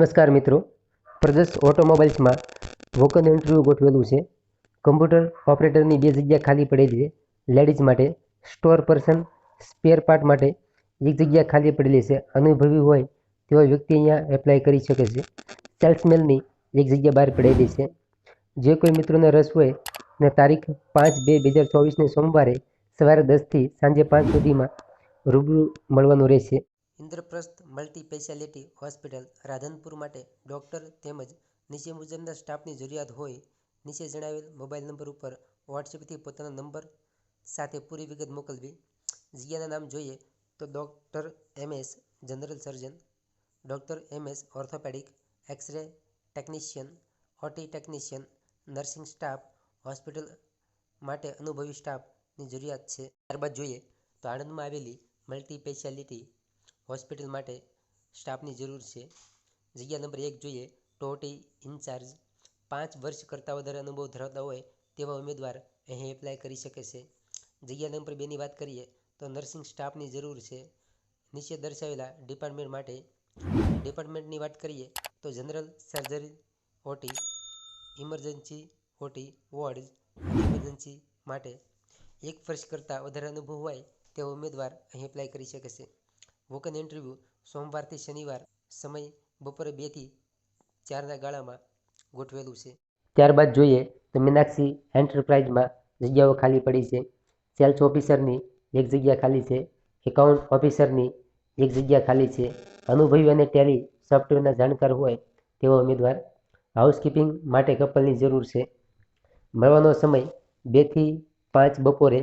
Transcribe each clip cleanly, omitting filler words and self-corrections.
નમસ્કાર મિત્રો, પ્રદર્શ ઓટોમોબાઈલ્સમાં વોકન ઇન્ટરવ્યૂ ગોઠવેલું છે. કમ્પ્યુટર ઓપરેટરની 2 જગ્યા ખાલી પડેલી છે. લેડીઝ માટે સ્ટોર પર્સન સ્પેર પાર્ટ માટે 1 જગ્યા ખાલી પડેલી છે. અનુભવી હોય તેવા વ્યક્તિ અહીંયા એપ્લાય કરી શકે છે. સેલ્સમેનની 1 જગ્યા બહાર પડેલી છે. જે કોઈ મિત્રોને રસ હોય ને તારીખ 5/2/2024ને સોમવારે સવારે 10 થી સાંજે 5 સુધીમાં રૂબરૂ મળવાનું રહેશે. Indraprastha multi speciality hospital Radhanpur માટે ડોક્ટર તેમજ નીચે મુજબના સ્ટાફની જરૂરિયાત હોય નીચે જણાવેલ મોબાઈલ નંબર ઉપર વોટ્સએપથી પોતાના નંબર સાથે પૂરી વિગત મોકલવી. જગ્યાના નામ જોઈએ તો doctor MS general surgeon, doctor MS orthopaedic, X ray technician, OT technician, nursing staff. Hospital માટે અનુભવી સ્ટાફની જરૂરિયાત છે. ત્યારબાદ જોઈએ તો આણંદમાં આવેલી મલ્ટી સ્પેશિયાલિટી હોસ્પિટલ માટે સ્ટાફની જરૂર છે. જગ્યા નંબર 1 જોઈએ તો ઓટી ઇન્ચાર્જ. 5 વર્ષ કરતાં વધારે અનુભવ ધરાવતા હોય તેવા ઉમેદવાર અહીં એપ્લાય કરી શકે છે. જગ્યા નંબર 2ની વાત કરીએ તો નર્સિંગ સ્ટાફની જરૂર છે. નીચે દર્શાવેલા ડિપાર્ટમેન્ટ માટે ડિપાર્ટમેન્ટની વાત કરીએ તો general surgery, OT, emergency OT wards અને ઇમરજન્સી માટે 1 વર્ષ કરતાં વધારે અનુભવ હોય તેવા ઉમેદવાર અહીં એપ્લાય કરી શકે છે. વોકન ઇન્ટરવ્યૂ સોમવારથી શનિવાર, સમય બપોરે 2 થી 4ના ગાળામાં ગોઠવેલું છે. ત્યારબાદ જોઈએ તો મીનાક્ષી એન્ટરપ્રાઇઝમાં જગ્યાઓ ખાલી પડી છે. સેલ્સ ઓફિસરની 1 જગ્યા ખાલી છે. એકાઉન્ટ ઓફિસરની 1 જગ્યા ખાલી છે. અનુભવી અને ટેલી સોફ્ટવેરના જાણકાર હોય તેવા ઉમેદવાર. હાઉસકીપિંગ માટે કપલની જરૂર છે. મળવાનો સમય 2 થી 5 બપોરે.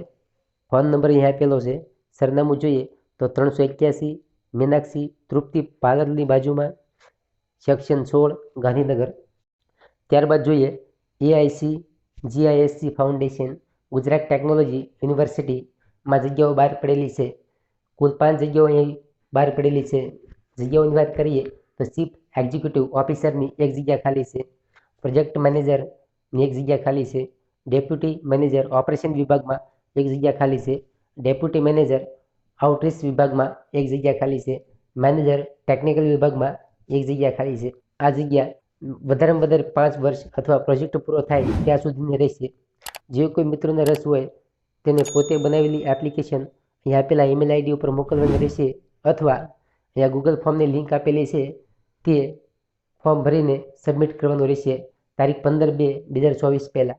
ફોન નંબર અહીં આપેલો છે. સરનામું જોઈએ તો 381 મીનાક્ષી તૃપ્તિ પાર્લરની બાજુમાં, સેક્શન 16, ગાંધીનગર. ત્યારબાદ જોઈએ એઆઈસી જીઆઈએસસી ફાઉન્ડેશન ગુજરાત ટેકનોલોજી યુનિવર્સિટીમાં જગ્યાઓ બહાર પડેલી છે. કુલ 5 જગ્યાઓ અહીં બહાર પડેલી છે. જગ્યાઓની વાત કરીએ તો ચીફ એક્ઝિક્યુટિવ ઓફિસરની 1 જગ્યા ખાલી છે. પ્રોજેક્ટ મેનેજરની 1 જગ્યા ખાલી છે. ડેપ્યુટી મેનેજર ઓપરેશન વિભાગમાં 1 જગ્યા ખાલી છે. ડેપ્યુટી મેનેજર આઉટરીચ વિભાગમાં 1 જગ્યા ખાલી છે. મેનેજર ટેકનિકલ વિભાગમાં 1 જગ્યા ખાલી છે. આ જગ્યા વધારેમાં વધારે 5 વર્ષ અથવા પ્રોજેક્ટ પૂરો થાય ત્યાં સુધીની રહેશે. જે કોઈ મિત્રોને રસ હોય તેને પોતે બનાવેલી એપ્લિકેશન અહીં આપેલા ઈમેલ આઈડી ઉપર મોકલવાની રહેશે અથવા અહીંયા ગૂગલ ફોર્મની લિંક આપેલી છે તે ફોર્મ ભરીને સબમિટ કરવાનું રહેશે તારીખ 15/2/2024 પહેલાં.